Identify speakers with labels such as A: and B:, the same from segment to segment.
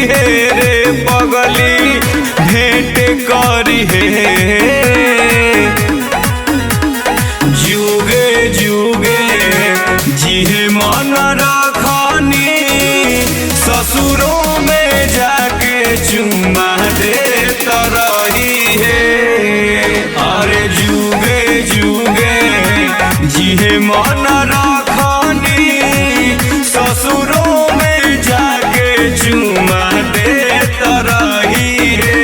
A: है रे पगली भेंट करी है। जुगे जुगे जिहे मन रखनी ससुरों में जाके चुमा देत रही है। अरे जुगे जुगे जिहे मन रखनी ससुरों में जाके चुमा देत रही है।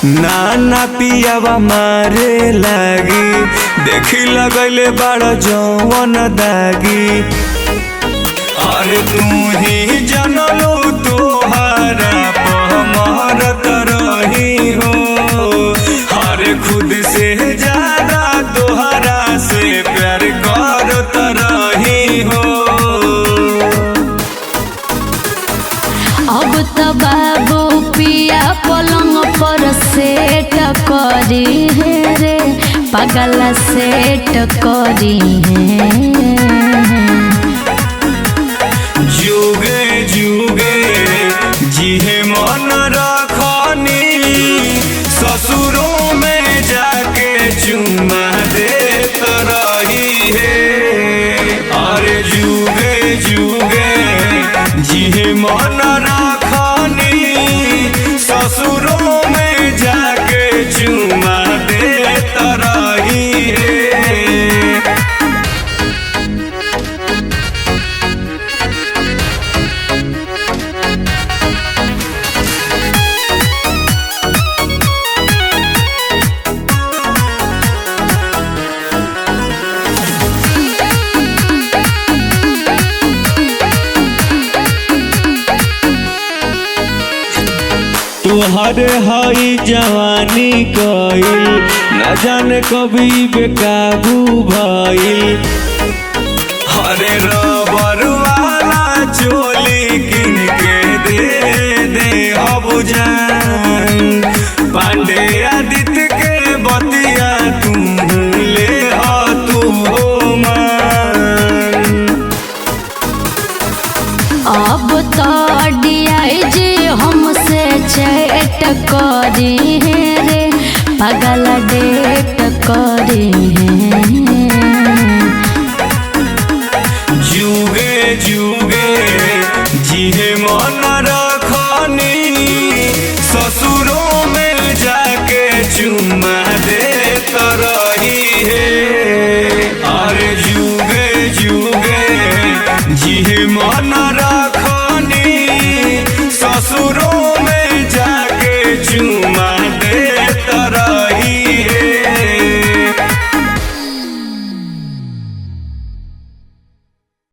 A: नाना पियावा मारे लागी देखी लगले बड़ जौवन दागी। अरे तू ही जनलो तोहरा पमरत रही हो। अरे खुद से ज्यादा तोहरा से प्यार करत रही हो।
B: अब तो बाबू पिया पलंग पर सेट करी है रे पागल सेट करी है।
A: जुगे जुगे जिहे मन रखनी ससुरों में जाके चुमा देत रही है। अरे जुगे जुगे जिहे मन रखनी ससुरों में जाके चुमा देत रही है। तुहरे हई जवानी कइल न जाने कभी बेकाबू भइल। हरे रबर वाला चोली किन के दे अब जान। पांडे आदित्य के बतिया तू ले तू हो मान।
B: अब तो डीआईजी हमसे चैट करी है रे पागल डेट करी है।
A: जुगे जुगे जिहे मन